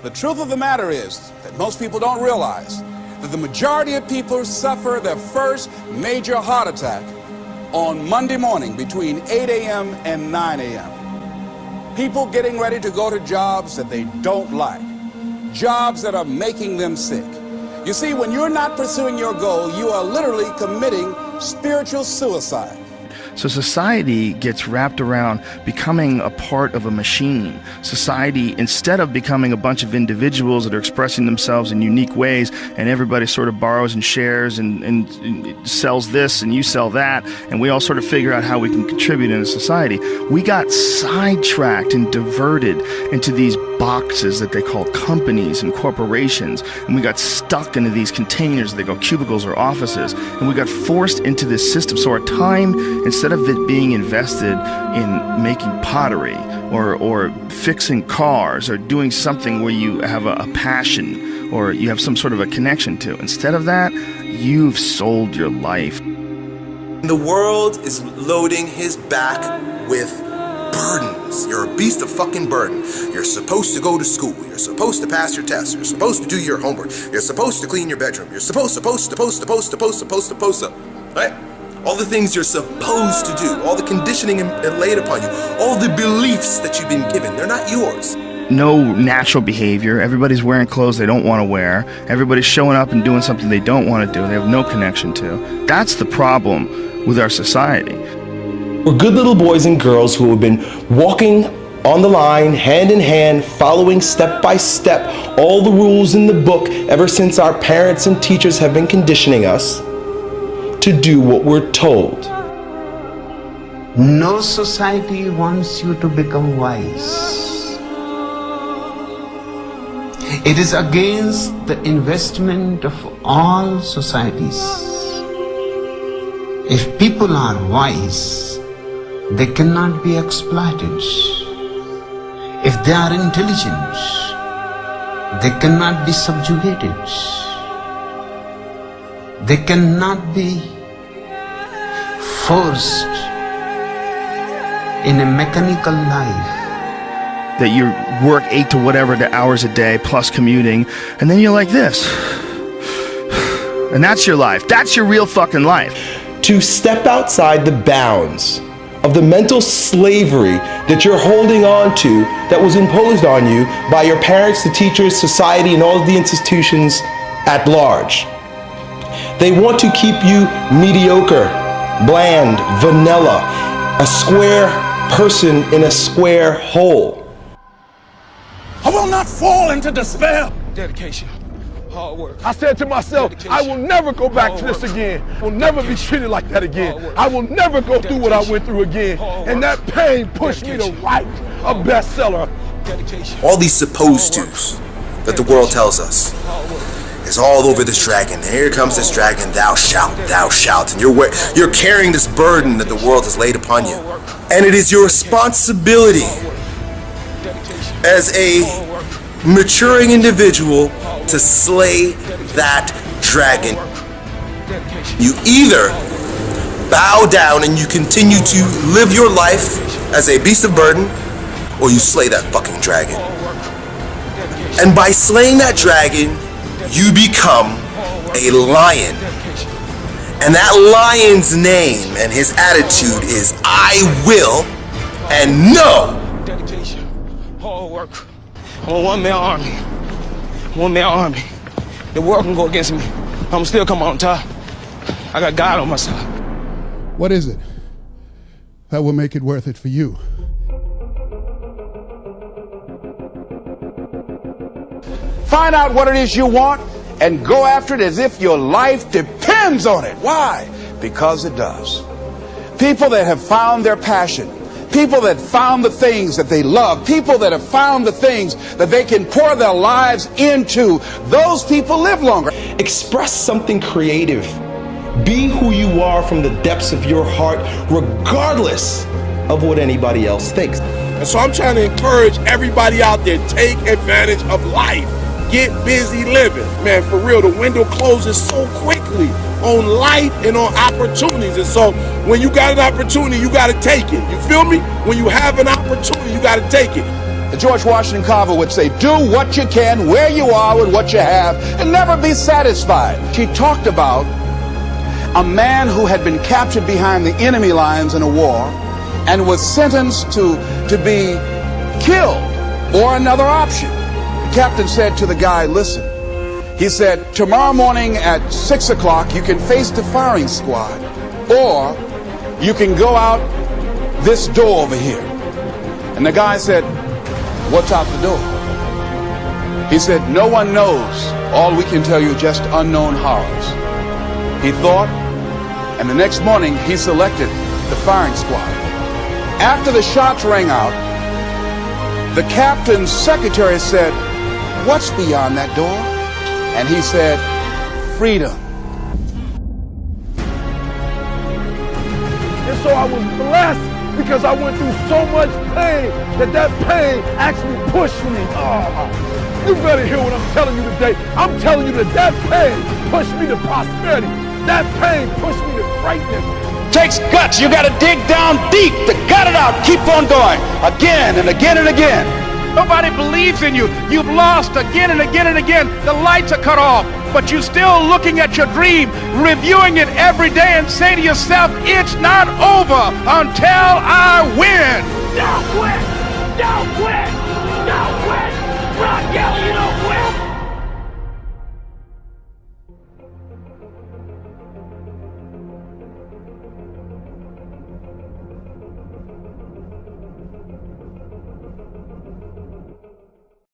The truth of the matter is that most people don't realize that the majority of people suffer their first major heart attack on Monday morning between 8 a.m. and 9 a.m. People getting ready to go to jobs that they don't like, jobs that are making them sick. You see, when you're not pursuing your goal, you are literally committing spiritual suicide. So society gets wrapped around becoming a part of a machine. Society, instead of becoming a bunch of individuals that are expressing themselves in unique ways, and everybody sort of borrows and shares and sells this and you sell that, and we all sort of figure out how we can contribute in a society, we got sidetracked and diverted into these boxes that they call companies and corporations, and we got stuck into these containers that they call cubicles or offices, and we got forced into this system. So our time, instead of it being invested in making pottery or fixing cars or doing something where you have a passion or you have some sort of a connection to, instead of that, you've sold your life. The world is loading his back with burdens. You're a beast of fucking burden. You're supposed to go to school. You're supposed to pass your tests. You're supposed to do your homework. You're supposed to clean your bedroom. You're supposed, right? All the things you're supposed to do, all the conditioning laid upon you, all the beliefs that you've been given, they're not yours. No natural behavior. Everybody's wearing clothes they don't want to wear. Everybody's showing up and doing something they don't want to do. They have no connection to. That's the problem with our society. We're good little boys and girls who have been walking on the line, hand in hand, following step by step all the rules in the book ever since our parents and teachers have been conditioning us to do what we're told. No society wants you to become wise. It is against the investment of all societies. If people are wise, they cannot be exploited. If they are intelligent, they cannot be subjugated. They cannot be forced in a mechanical life. That you work 8 to whatever the hours a day plus commuting, and then you're like this. And that's your life. That's your real fucking life. To step outside the bounds of the mental slavery that you're holding on to that was imposed on you by your parents, the teachers, society, and all of the institutions at large. They want to keep you mediocre, bland, vanilla, a square person in a square hole. I will not fall into despair. Dedication, hard work. I said to myself, I will never go back to this again. I will never be treated like that again. I will never go through what I went through again. And that pain pushed me to write a bestseller. All these supposed tos that the world tells us is all over this dragon. And here comes this dragon, thou shalt, and you're carrying this burden that the world has laid upon you. And it is your responsibility as a maturing individual to slay that dragon. You either bow down and you continue to live your life as a beast of burden, or you slay that fucking dragon. And by slaying that dragon, you become a lion. And that lion's name and his attitude is I will and no. Dedication, hard work. I'm a one-man army. One-man army. The world can go against me. I'm still come on top. I got God on my side. What is it that will make it worth it for you? Find out what it is you want and go after it as if your life depends on it. Why? Because it does. People that have found their passion, people that found the things that they love, people that have found the things that they can pour their lives into, those people live longer. Express something creative. Be who you are from the depths of your heart, regardless of what anybody else thinks. And so I'm trying to encourage everybody out there, take advantage of life. Get busy living. Man, for real, the window closes so quickly on life and on opportunities. And so when you got an opportunity, you got to take it. You feel me? When you have an opportunity, you got to take it. George Washington Carver would say, do what you can, where you are, with what you have, and never be satisfied. She talked about a man who had been captured behind the enemy lines in a war and was sentenced to be killed or another option. The captain said to the guy, listen, he said, tomorrow morning at 6 o'clock, you can face the firing squad, or you can go out this door over here. And the guy said, what's out the door? He said, no one knows. All we can tell you is just unknown horrors. He thought, and the next morning he selected the firing squad. After the shots rang out, the captain's secretary said, what's beyond that door? And he said, freedom. And so I was blessed because I went through so much pain that pain actually pushed me. You better hear what I'm telling you today. I'm telling you that pain pushed me to prosperity. That pain pushed me to greatness. Takes guts. You got to dig down deep to gut it out. Keep on going again and again and again. Nobody believes in you. You've lost again and again and again. The lights are cut off, but you're still looking at your dream, reviewing it every day and saying to yourself, it's not over until I win. Don't quit! Don't quit! Don't quit!